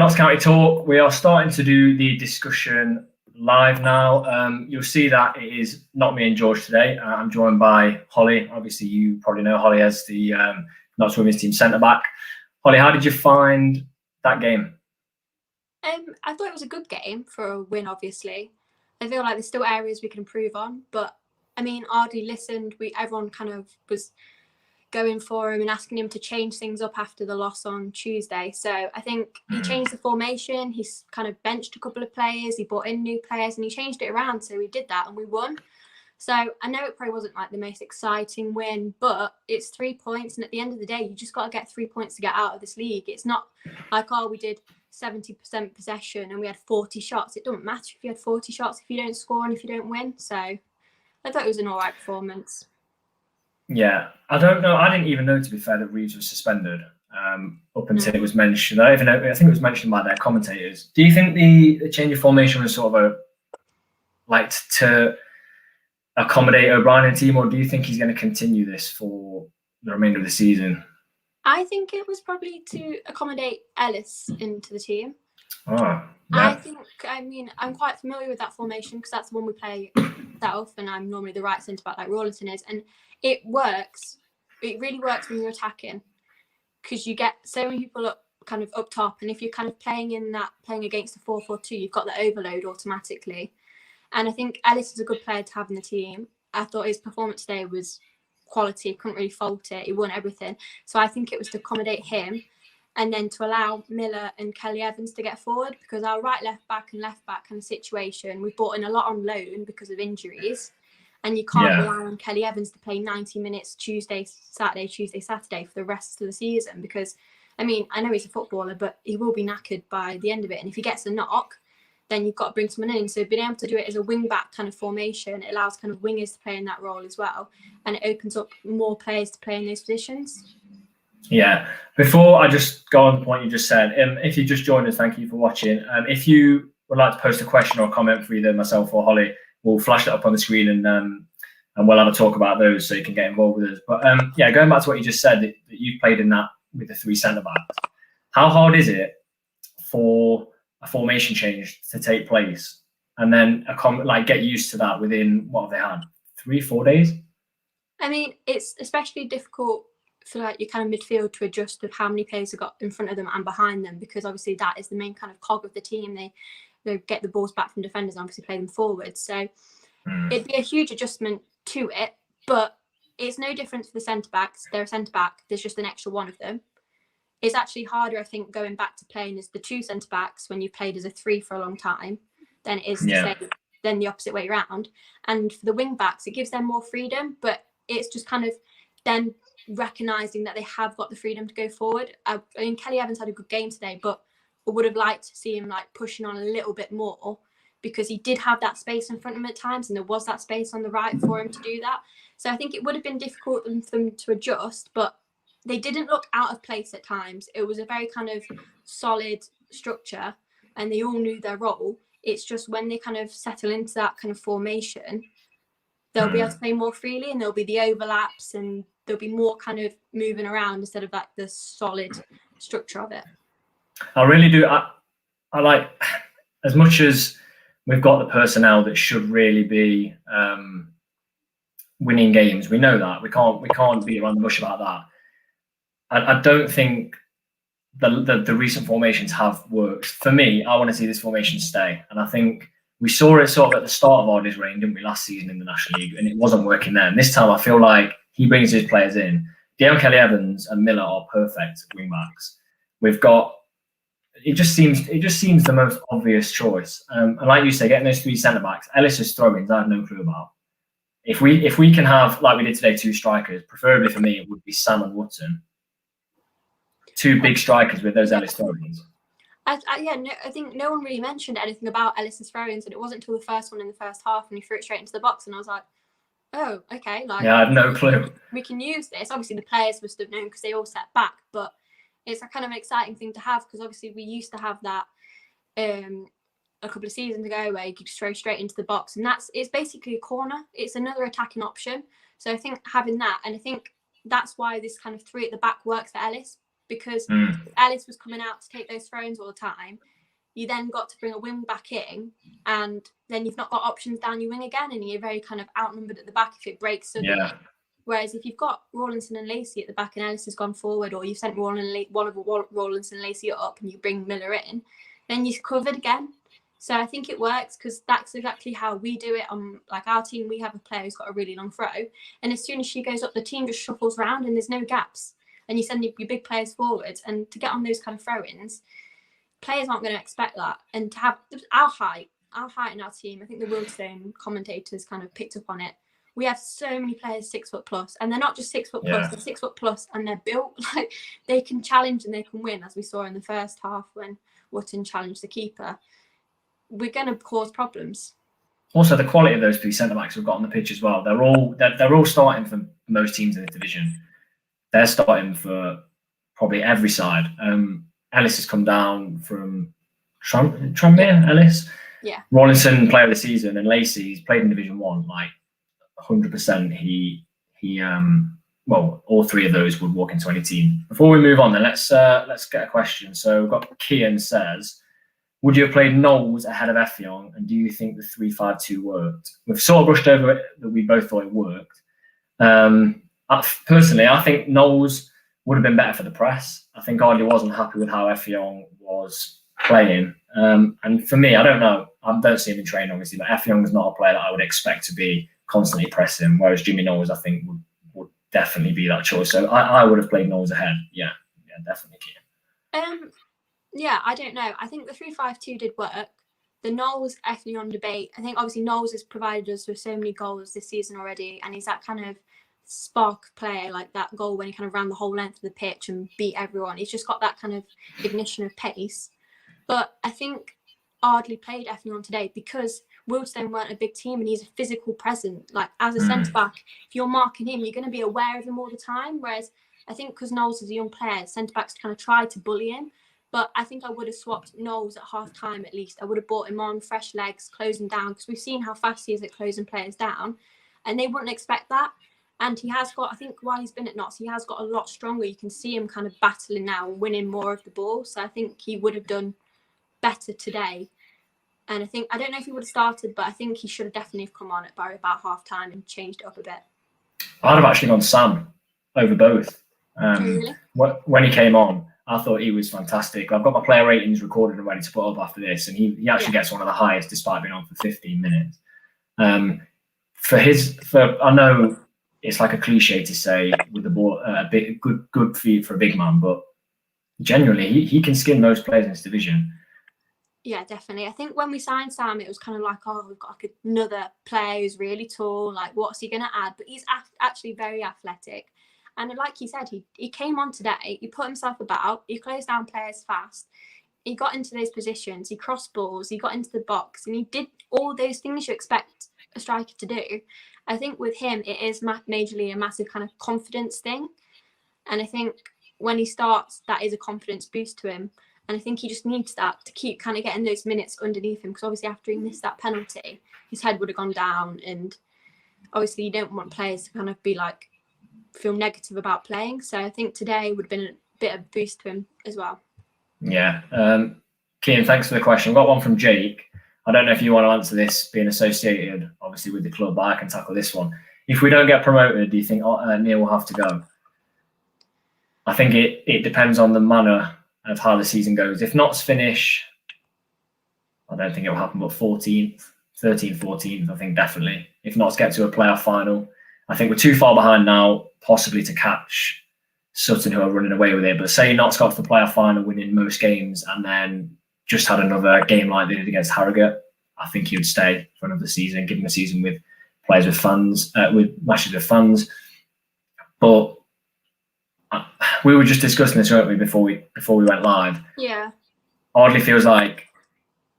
Notts County Talk. We are starting to do the discussion live now. You'll see that it is not me and George today. I'm joined by Holly. Obviously, you probably know Holly as the Notts Women's Team centre-back. Holly, how did you find that game? I thought it was a good game for a win, obviously. I feel like there's still areas we can improve on. But, I mean, Ardie listened. Everyone kind of was going for him and asking him to change things up after the loss on Tuesday. So I think he changed the formation. He's kind of benched a couple of players. He brought in new players and he changed it around. So we did that and we won. So I know it probably wasn't like the most exciting win, but it's 3 points. And at the end of the day, you just got to get 3 points to get out of this league. It's not like, oh, we did 70% possession and we had 40 shots. It doesn't matter if you had 40 shots if you don't score and if you don't win. So I thought it was an all right performance. Yeah, I don't know. I didn't even know, to be fair, that Reeves was suspended up until it was mentioned. I think it was mentioned by their commentators. Do you think the change of formation was sort of to accommodate O'Brien and team, or do you think he's going to continue this for the remainder of the season? I think it was probably to accommodate Ellis into the team. Oh, yeah. I'm quite familiar with that formation because that's the one we play myself, and I'm normally the right centre back like Rawlinson is, and it works. It really works when you're attacking because you get so many people up top, and if you're kind of playing against a 4-4-2, you've got the overload automatically. And I think Ellis is a good player to have in the team. I thought his performance today was quality. Couldn't really fault it. He won everything. So I think it was to accommodate him and then to allow Miller and Kelly Evans to get forward, because our right left back and left back kind of situation, we've brought in a lot on loan because of injuries. And you can't rely on Kelly Evans to play 90 minutes Tuesday, Saturday for the rest of the season. Because, I mean, I know he's a footballer, but he will be knackered by the end of it. And if he gets a knock, then you've got to bring someone in. So being able to do it as a wing-back kind of formation, it allows kind of wingers to play in that role as well. And it opens up more players to play in those positions. Yeah. Before I just go on the point you just said, if you just joined us, thank you for watching. If you would like to post a question or a comment for either myself or Holly, we'll flash it up on the screen and we'll have a talk about those so you can get involved with us. But going back to what you just said, that you played in that with the three centre-backs. How hard is it for a formation change to take place and then get used to that within, what have they had, 3-4 days? I mean, it's especially difficult for your kind of midfield to adjust of how many players have got in front of them and behind them, because obviously that is the main kind of cog of the team. They get the balls back from defenders and obviously play them forward. So it'd be a huge adjustment to it, but it's no different for the centre-backs. They're a centre-back. There's just an extra one of them. It's actually harder, I think, going back to playing as the two centre-backs when you've played as a three for a long time than it is to say then the opposite way around. And for the wing-backs, it gives them more freedom, but it's just kind of them recognising that they have got the freedom to go forward. I mean, Kelly Evans had a good game today, but I would have liked to see him pushing on a little bit more, because he did have that space in front of him at times, and there was that space on the right for him to do that. So I think it would have been difficult for them to adjust, but they didn't look out of place at times. It was a very kind of solid structure and they all knew their role. It's just when they kind of settle into that kind of formation, they'll be able to play more freely, and there'll be the overlaps and there'll be more kind of moving around instead of the solid structure of it. I really do. I like, as much as we've got the personnel that should really be winning games, we know that. We can't beat around the bush about that. I don't think the recent formations have worked. For me, I want to see this formation stay. And I think we saw it sort of at the start of Ardie's reign, didn't we, last season in the National League, and it wasn't working then. This time I feel like he brings his players in. Dale Kelly Evans and Miller are perfect wing backs. We've got, it just seems the most obvious choice. And like you say, getting those three centre backs, Ellis's throw-ins, I have no clue about. If we can have, like we did today, two strikers, preferably for me it would be Sam and Woodson. Two big strikers with those Ellis throw-ins. I think no one really mentioned anything about Ellis's throw-ins, and it wasn't until the first one in the first half when he threw it straight into the box, and I was like, oh, okay. I had no clue. We can use this. Obviously, the players must have known because they all set back, but it's a kind of exciting thing to have, because obviously we used to have that a couple of seasons ago where you could just throw straight into the box, and it's basically a corner. It's another attacking option. So I think having that, and I think that's why this kind of three at the back works for Ellis, because if Ellis was coming out to take those throws all the time, you then got to bring a wing back in, and then you've not got options down your wing again, and you're very kind of outnumbered at the back if it breaks suddenly. Yeah. Whereas if you've got Rawlinson and Lacey at the back and Ellis has gone forward, or you've sent Rawlinson and Lacey up and you bring Miller in, then you're covered again. So I think it works because that's exactly how we do it on like our team. We have a player who's got a really long throw, and as soon as she goes up, the team just shuffles around and there's no gaps. And you send your big players forwards, and to get on those kind of throw-ins, players aren't going to expect that. And to have our height in our team, I think the Wealdstone commentators kind of picked up on it. We have so many players 6 foot plus, and they're not just 6 foot plus, they're 6 foot plus, and they're built like they can challenge and they can win, as we saw in the first half when Wootton challenged the keeper. We're going to cause problems. Also, the quality of those three centre backs we've got on the pitch as well. They're all starting for most teams in the division. They're starting for probably every side. Ellis has come down from Tranmere. Ellis. Yeah. Rawlinson, player of the season, and Lacey's played in Division 1. Like 100%. He. Well, all three of those would walk into any team. Before we move on, then let's get a question. So we've got Kian says, would you have played Knowles ahead of Effiong, and do you think the 3-5-2 worked? We've sort of brushed over it that we both thought it worked. Personally, I think Knowles would have been better for the press. I think Ardley wasn't happy with how Effiong was playing. And for me, I don't know. I don't see him in training, obviously, but Effiong is not a player that I would expect to be constantly pressing, whereas Jimmy Knowles, I think, would definitely be that choice. So I would have played Knowles ahead. Yeah, definitely. Yeah, I don't know. I think the 3-5-2 did work. The Knowles Effiong debate, I think obviously Knowles has provided us with so many goals this season already, and he's that kind of spark player, like that goal when he kind of ran the whole length of the pitch and beat everyone. He's just got that kind of ignition of pace. But I think Ardley played Effiong today because Wealdstone weren't a big team and he's a physical presence. Like as a centre-back, if you're marking him, you're going to be aware of him all the time. Whereas I think because Knowles is a young player, centre-backs kind of try to bully him. But I think I would have swapped Knowles at half-time at least. I would have brought him on, fresh legs, closing down, because we've seen how fast he is at closing players down. And they wouldn't expect that. And he has got, I think while he's been at Notts, he has got a lot stronger. You can see him kind of battling now and winning more of the ball. So I think he would have done better today. And I don't know if he would have started, but I think he should have definitely have come on at about half-time and changed it up a bit. I'd have actually gone Sam over both. Really? When he came on, I thought he was fantastic. I've got my player ratings recorded and ready to put up after this, and he actually gets one of the highest despite being on for 15 minutes. I know it's like a cliche to say with the ball, a bit good feet for a big man, but genuinely he can skin most players in this division. Yeah, definitely. I think when we signed Sam, it was kind of like, oh, we've got like another player who's really tall. Like, what's he going to add? But he's actually very athletic. And like he said, he came on today, he put himself about, he closed down players fast, he got into those positions, he crossed balls, he got into the box, and he did all those things you expect a striker to do. I think with him, it is majorly a massive kind of confidence thing. And I think when he starts, that is a confidence boost to him. And I think he just needs that to keep kind of getting those minutes underneath him, because obviously after he missed that penalty, his head would have gone down. And obviously you don't want players to kind of be like, feel negative about playing. So I think today would have been a bit of a boost to him as well. Yeah. Kian, thanks for the question. I've got one from Jake. I don't know if you want to answer this, being associated obviously with the club, but I can tackle this one. If we don't get promoted, do you think Neil will have to go? I think it depends on the manner of how the season goes. If Notts finish, I don't think it will happen, but 14th, 13th, 14th, I think definitely. If Notts get to a playoff final, I think we're too far behind now, possibly to catch Sutton, who are running away with it. But say Notts got to the playoff final, winning most games, and then just had another game like they did against Harrogate, I think he would stay for another season, give him a season with players with fans, with matches with fans. But we were just discussing this, weren't we, before we went live? Yeah. Ardley feels like,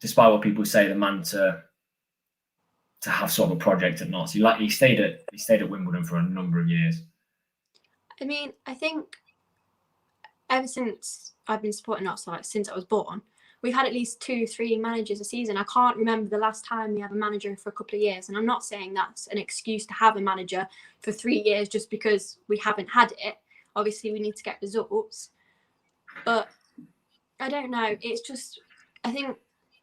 despite what people say, the man to have sort of a project at Notts. He stayed at Wimbledon for a number of years. I mean, I think ever since I've been supporting Notts, like since I was born, we've had at least 2-3 managers a season. I can't remember the last time we had a manager for a couple of years. And I'm not saying that's an excuse to have a manager for 3 years just because we haven't had it. Obviously, we need to get results. But I don't know. It's just, I think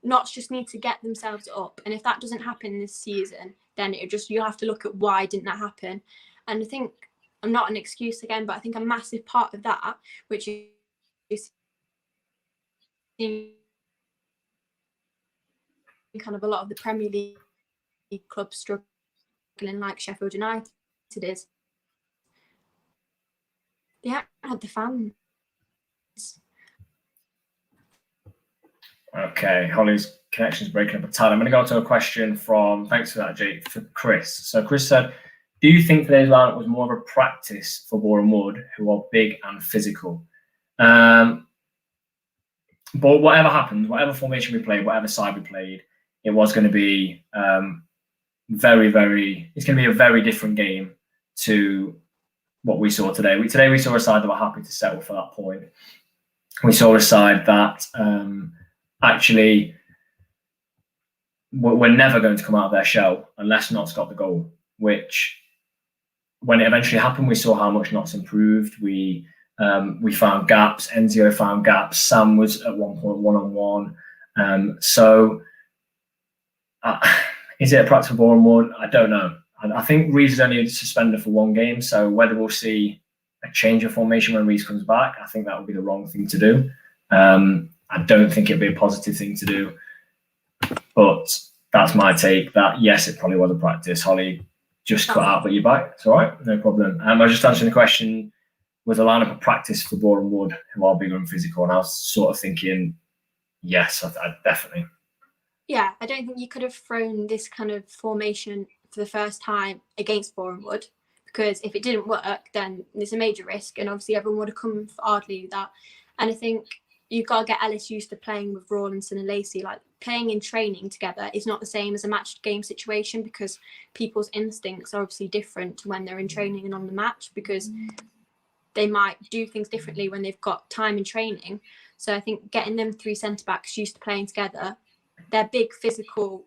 Notts just need to get themselves up, and if that doesn't happen this season, then you'll have to look at why didn't that happen. And I think I'm not an excuse again, but I think a massive part of that, which is kind of a lot of the Premier League clubs struggling, like Sheffield United is, they haven't had the fans. Okay, Holly's connection's breaking up a tad. I'm going to go to a question from, thanks for that, Jake, for Chris. So Chris said, do you think today's lineup was more of a practice for Boreham Wood, who are big and physical? But whatever happened, whatever formation we played, whatever side we played, it was going to be it's going to be a very different game to what we saw today. Today we saw a side that were happy to settle for that point. We saw a side that actually we're never going to come out of their shell unless Notts got the goal, which when it eventually happened, we saw how much Notts improved. We found gaps. Enzio found gaps. Sam was at one point 1-on-1. Is it a practice for Boreham Wood? I don't know. I think Rees is only suspended for one game, so whether we'll see a change of formation when Rees comes back, I think that would be the wrong thing to do. I don't think it'd be a positive thing to do, but that's my take. That yes, it probably was a practice. Holly just cut out, but you're back. It's all right, no problem. I was just answering the question: was a lineup of practice for Boreham Wood, who are bigger and physical? And I was sort of thinking, yes, I definitely. Yeah, I don't think you could have thrown this kind of formation for the first time against Boreham Wood, because if it didn't work, then there's a major risk, and obviously everyone would have come for Ardley with that. And I think you've got to get Ellis used to playing with Rawlinson and Lacey. Like, playing in training together is not the same as a match game situation, because people's instincts are obviously different to when they're in training and on the match, because they might do things differently when they've got time in training. So I think getting them three centre-backs used to playing together, they're big physical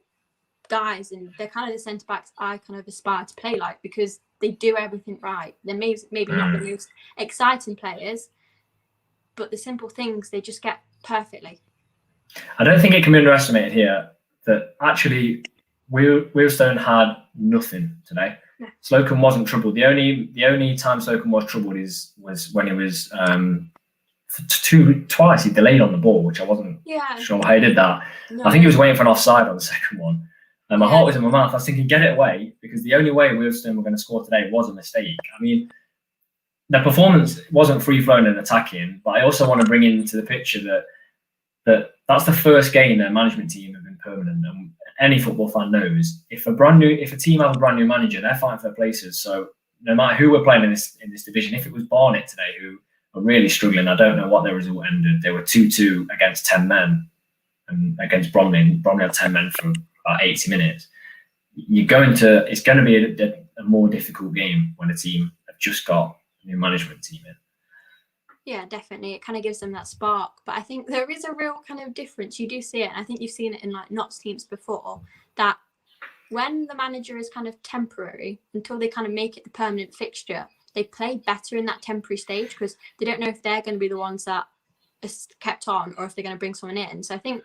guys, and they're kind of the centre-backs I kind of aspire to play like, because they do everything right. They're maybe not the most exciting players, but the simple things they just get perfectly. I don't think it can be underestimated here that actually Wealdstone had nothing today. Yeah. Slocum wasn't troubled. The only time Slocum was troubled was when he was twice he delayed on the ball, which I wasn't sure how he did that. No. I think he was waiting for an offside on the second one. And my heart was in my mouth. I was thinking, get it away, because the only way Wealdstone were going to score today was a mistake. I mean, their performance wasn't free-flowing and attacking, but I also want to bring into the picture that's the first game their management team have been permanent. And any football fan knows if a team have a brand new manager, they're fighting for their places. So no matter who we're playing in this division, if it was Barnet today who were really struggling, I don't know what their result ended. They were 2-2 against 10 men, and against Bromley. Bromley had 10 men for about 80 minutes. It's going to be a more difficult game when a team have just got a new management team in. Yeah, definitely. It kind of gives them that spark. But I think there is a real kind of difference. You do see it. And I think you've seen it in like Notts teams before, that when the manager is kind of temporary until they kind of make it the permanent fixture, they play better in that temporary stage, because they don't know if they're going to be the ones that are kept on or if they're going to bring someone in. So I think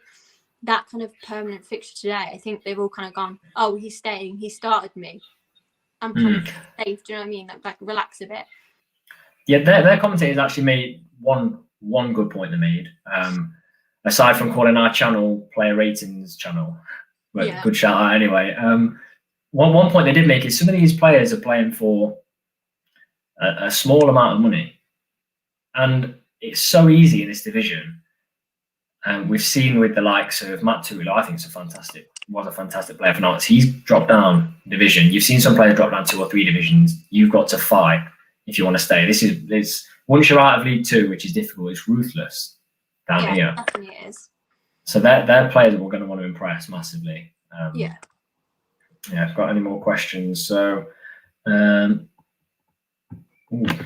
that kind of permanent fixture today, I think they've all kind of gone, oh, he's staying. He started me. I'm kind of safe. Do you know what I mean? Like relax a bit. Yeah, their commentators actually made one good point they made. Aside from calling our channel player ratings channel, but good shout out anyway. One point they did make is some of these players are playing for a small amount of money, and it's so easy in this division. We've seen with the likes of Matt Tulo, I think was a fantastic player for Notts. He's dropped down division. You've seen some players drop down 2 or 3 divisions. You've got to fight if you want to stay. This once you're out of League 2, which is difficult, it's ruthless down here. Yeah, definitely is. So they're players that we're going to want to impress massively. Yeah. I've got any more questions. So we've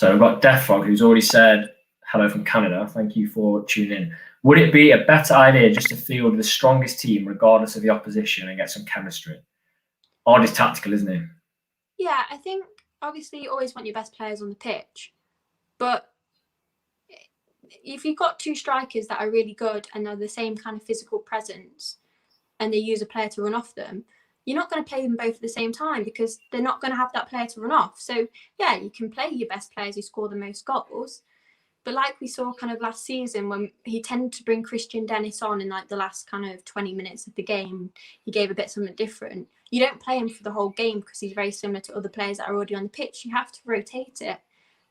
got Death Frog, who's already said hello from Canada. Thank you for tuning in. Would it be a better idea just to field the strongest team regardless of the opposition and get some chemistry? Odd is tactical, isn't it? Yeah, I think obviously you always want your best players on the pitch, but if you've got two strikers that are really good and they're the same kind of physical presence, and they use a player to run off them, you're not going to play them both at the same time because they're not going to have that player to run off. So yeah, you can play your best players who score the most goals. But like we saw kind of last season when he tended to bring Christian Dennis on in like the last kind of 20 minutes of the game, he gave a bit something different. You don't play him for the whole game because he's very similar to other players that are already on the pitch. You have to rotate it.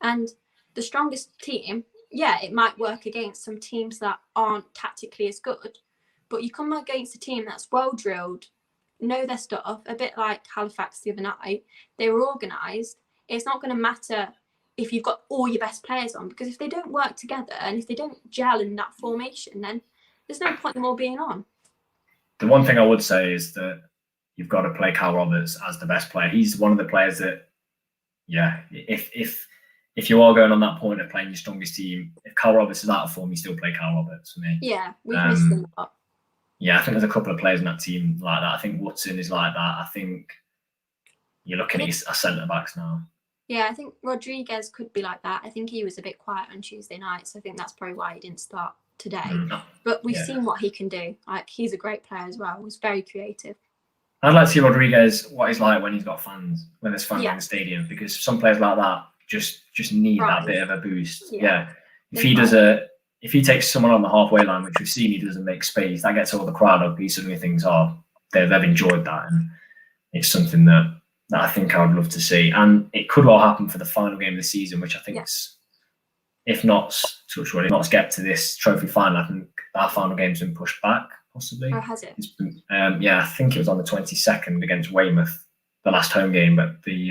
And the strongest team, yeah, it might work against some teams that aren't tactically as good, but you come against a team that's well drilled, know their stuff, a bit like Halifax the other night. They were organised. It's not going to matter if you've got all your best players on, because if they don't work together and if they don't gel in that formation, then there's no point in them all being on. The one thing I would say is that you've got to play Cal Roberts as the best player. He's one of the players that, yeah, if you are going on that point of playing your strongest team, if Cal Roberts is out of form, you still play Cal Roberts for me. Yeah, we've missed them a lot. Yeah, I think there's a couple of players in that team like that. I think Woodson is like that. I think you're looking at our centre-backs now. Yeah, I think Rodriguez could be like that. I think he was a bit quiet on Tuesday night, so I think that's probably why he didn't start today. But we've seen what he can do. Like, he's a great player as well. He's very creative. I'd like to see Rodriguez, what he's like when he's got fans, when there's fans in the stadium, because some players like that just need that bit of a boost. Yeah. If he takes someone on the halfway line, which we've seen he doesn't make space, that gets all the crowd up. He suddenly thinks, they've enjoyed that, and it's something that I think I would love to see. And it could all happen for the final game of the season, which I think is, if not to get to this trophy final, I think that final game's been pushed back, possibly. Oh, has it? It's been, I think it was on the 22nd against Weymouth, the last home game, but the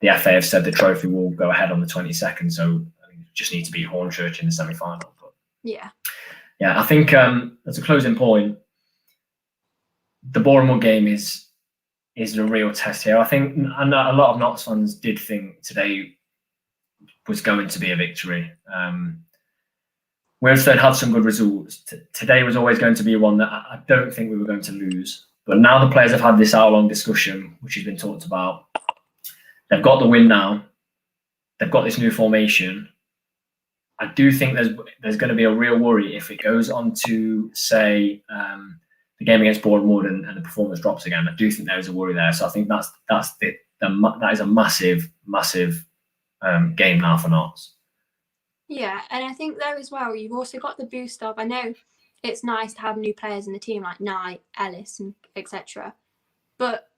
FA have said the trophy will go ahead on the 22nd, so I think just need to beat Hornchurch in the semi-final. But I think as a closing point, the Boreham game is the real test here. I think, and a lot of Notts fans did think today was going to be a victory. Wealdstone had some good results. Today was always going to be one that I don't think we were going to lose. But now the players have had this hour-long discussion, which has been talked about. They've got the win now. They've got this new formation. I do think there's going to be a real worry if it goes on to, say, the game against Boreham and the performance drops again. I do think there is a worry there. So I think that is a massive game now for Notts. Yeah, and I think there as well, you've also got the boost of, I know it's nice to have new players in the team like Knight, Ellis, and etc. But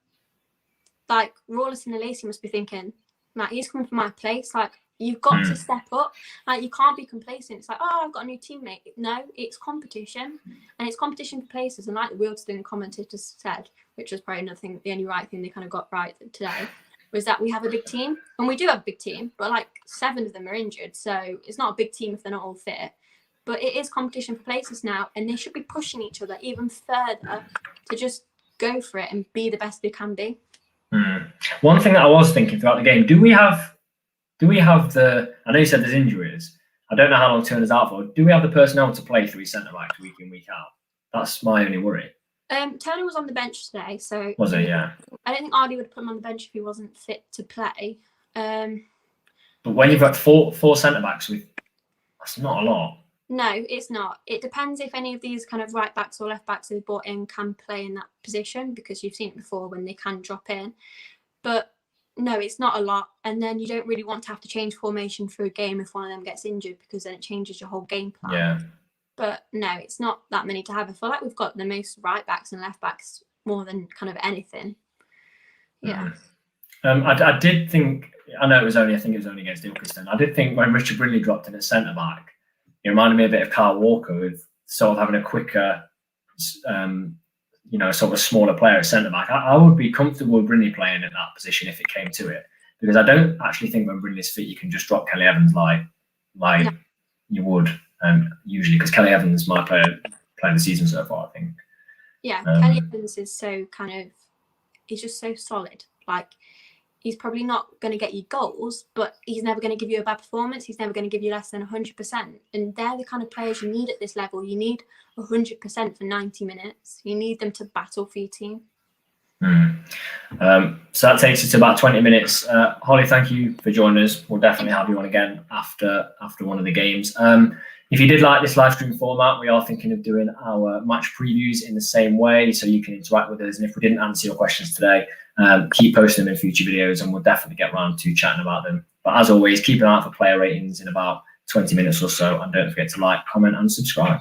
like Rawlinson and Lacey must be thinking, like, he's coming for my place. Like, you've got to step up. Like, you can't be complacent. It's like, I've got a new teammate. No, it's competition, and it's competition for places. And like the Wealdstone commentators said, which was probably another thing, the only right thing they kind of got right today, was that we have a big team, and we do have a big team, but like 7 of them are injured, so it's not a big team if they're not all fit. But it is competition for places now, and they should be pushing each other even further to just go for it and be the best they can be. One thing that I was thinking throughout the game, do we have the, I know you said there's injuries, I don't know how long Turner's out for, do we have the personnel to play 3 centre-backs week in, week out? That's my only worry. Turner was on the bench today, so... Was he? Yeah. I don't think Ardy would put him on the bench if he wasn't fit to play. But when you've got four centre-backs, that's not a lot. No, it's not. It depends if any of these kind of right-backs or left-backs they've brought in can play in that position, because you've seen it before when they can drop in. But no, it's not a lot. And then you don't really want to have to change formation for a game if one of them gets injured, because then it changes your whole game plan. Yeah. But no, it's not that many to have. I feel like we've got the most right-backs and left-backs more than kind of anything. Yeah. I did think, I know I think it was only against Ilkeston. I did think when Richard Brindley dropped in at centre-back, it reminded me a bit of Carl Walker with sort of having a quicker, sort of smaller player at centre-back. I would be comfortable with Brindley playing at that position if it came to it, because I don't actually think when Brindley's fit, you can just drop Kelly Evans like you would usually, because Kelly Evans is my player playing the season so far, I think. Yeah, Kelly Evans is so he's just so solid. Like, he's probably not going to get you goals, but he's never going to give you a bad performance. He's never going to give you less than 100%. And they're the kind of players you need at this level. You need 100% for 90 minutes. You need them to battle for your team. So that takes us to about 20 minutes. Holly, thank you for joining us. We'll definitely have you on again after one of the games. If you did like this live stream format, we are thinking of doing our match previews in the same way, so you can interact with us. And if we didn't answer your questions today, keep posting them in future videos, and we'll definitely get around to chatting about them. But as always, keep an eye out for player ratings in about 20 minutes or so, and don't forget to like, comment, and subscribe.